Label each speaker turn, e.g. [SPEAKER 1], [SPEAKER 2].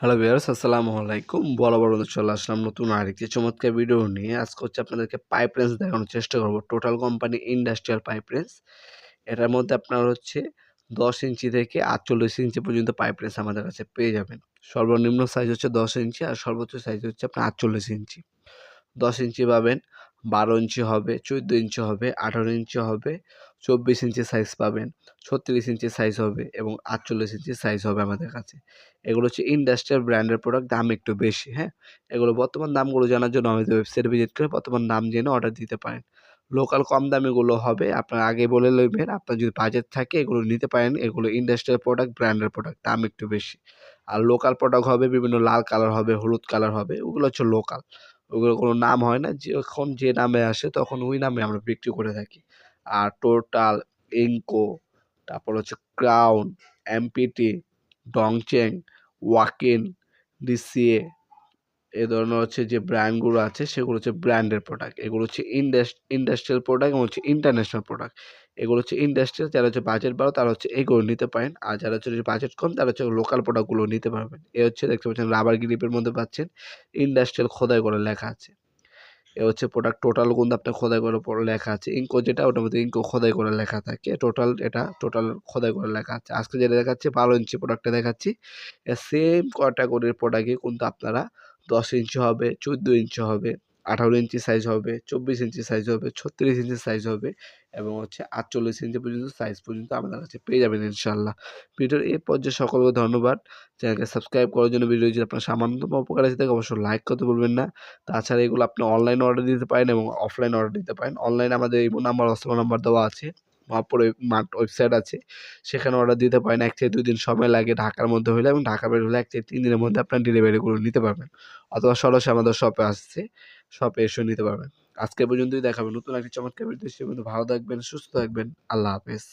[SPEAKER 1] Hello viewers, আসসালামু আলাইকুম। বরাবর মতো চলে আসলাম নতুন আরেকটি চমৎকার ভিডিও নিয়ে। আজকে হচ্ছে আপনাদেরকে পাইপ রেঞ্জ দেখানোর চেষ্টা করব। Total company industrial pipe wrench. এটার মধ্যে আপনার হচ্ছে 10 ইঞ্চি থেকে 48 ইঞ্চি পর্যন্ত পাইপ রেঞ্জ আমাদের কাছে পেয়ে যাবেন। সর্বনিম্ন সাইজ হচ্ছে 10 ইঞ্চি আর সর্বোচ্চ সাইজ হচ্ছে আপনার 48 ইঞ্চি। 10 ইঞ্চি পাবেন, 12 ইঞ্চি হবে, 14 ইঞ্চি হবে, 18 ইঞ্চি হবে, 24 ইঞ্চি সাইজ পাবেন, 36 ইঞ্চি সাইজ হবে এবং 48 ইঞ্চি সাইজ হবে আমাদের কাছে। এগুলো হচ্ছে ইন্ডাস্ট্রিয়াল ব্র্যান্ডের প্রোডাক্ট, দাম একটু বেশি, হ্যাঁ? এগুলো বর্তমান দামগুলো জানার জন্য আমাদের ওয়েবসাইটে ভিজিট করে বর্তমান দাম জেনে অর্ডার দিতে পারেন। লোকাল কম দামিগুলো হবে আপনার আগে বলে লইবেন, আপনার যদি বাজেট থাকে এগুলো নিতে পারেন। এগুলো ইন্ডাস্ট্রিয়াল প্রোডাক্ট, ব্র্যান্ডের প্রোডাক্ট, দাম একটু বেশি। আর লোকাল প্রোডাক্ট হবে বিভিন্ন লাল কালার হবে, হলুদ কালার হবে, ওগুলো হচ্ছে লোকাল। ওগুলোর কোনো নাম হয় না। যখন যে নামে আসে তখন ওই নামে আমরা বিক্রি করে থাকি। আর টোটাল, ইনকো, তারপর হচ্ছে ক্রাউন, এমপিটি, ডংচেং, ওয়াকিন, ডিসিএ এ ধরনের হচ্ছে যে ব্র্যান্ডগুলো আছে সেগুলো হচ্ছে ব্র্যান্ডের প্রোডাক্ট। এগুলো হচ্ছে ইন্ডাস্ট্রিয়াল প্রোডাক্ট এবং হচ্ছে ইন্টারন্যাশনাল প্রোডাক্ট। এগুলো হচ্ছে ইন্ডাস্ট্রিয়াল, যারা হচ্ছে বাজেট বাড়ো তারা হচ্ছে এগুলো নিতে পারেন। আর যারা হচ্ছে বাজেট কম তারা হচ্ছে লোকাল প্রোডাক্টগুলো নিতে পারবেন। এ হচ্ছে দেখতে পাচ্ছেন রাবার গ্রিপের মধ্যে পাচ্ছেন ইন্ডাস্ট্রিয়াল খোদাই করে লেখা আছে। এ হচ্ছে প্রোডাক্ট টোটাল কিন্তু আপনার খোদাই করে পরে লেখা আছে। ইনকো যেটা ওটার মধ্যে ইনকো খোদাই করে লেখা থাকে। টোটাল এটা টোটাল খোদাই করে লেখা আছে। আজকে যেটা দেখাচ্ছি 12 ইঞ্চি প্রোডাক্টটা দেখাচ্ছি। সেম ক্যাটাগরির প্রোডাক্টই কিন্তু আপনারা 10 ইঞ্চি হবে, 14 ইঞ্চি হবে, 18 ইঞ্চি সাইজ হবে, 24 ইঞ্চি সাইজ হবে, 36 ইঞ্চি সাইজ হবে এবং হচ্ছে 48 ইঞ্চি পর্যন্ত সাইজ পর্যন্ত আমাদের কাছে পেয়ে যাবেন ইনশাআল্লাহ। ভিডিওর এই পর্যায়ে সকলকে ধন্যবাদ। চ্যানেলকে সাবস্ক্রাইব করার জন্য, ভিডিও যদি আপনার সামান্যতম উপকার এসে থাকে অবশ্যই লাইক করতে ভুলবেন না। তাছাড়া এগুলো আপনি অনলাইনে অর্ডার দিতে পারেন এবং অফলাইনে অর্ডার দিতে পারেন। অনলাইনে আমাদের ইমো নাম্বার, হোয়াটসঅ্যাপ নাম্বার দেওয়া আছে। মহাপুরে ওয়েবসাইট আছে, সেখানে অর্ডার দিতে পারেন। 1 থেকে 2 দিন সময় লাগে ঢাকার মধ্যে হলে, এবং ঢাকার বাইরে হলে 1 থেকে 3 দিনের মধ্যে আপনার ডেলিভারিগুলো নিতে পারবেন। অথবা সরাসরি আমাদের শপে আসছে, শপে এসেও নিতে পারবেন। আজকে এ পর্যন্তই, দেখা হবে নতুন একটি চমৎকার ভিডিও। সে পর্যন্ত ভালো থাকবেন, সুস্থ থাকবেন। আল্লাহ হাফেজ।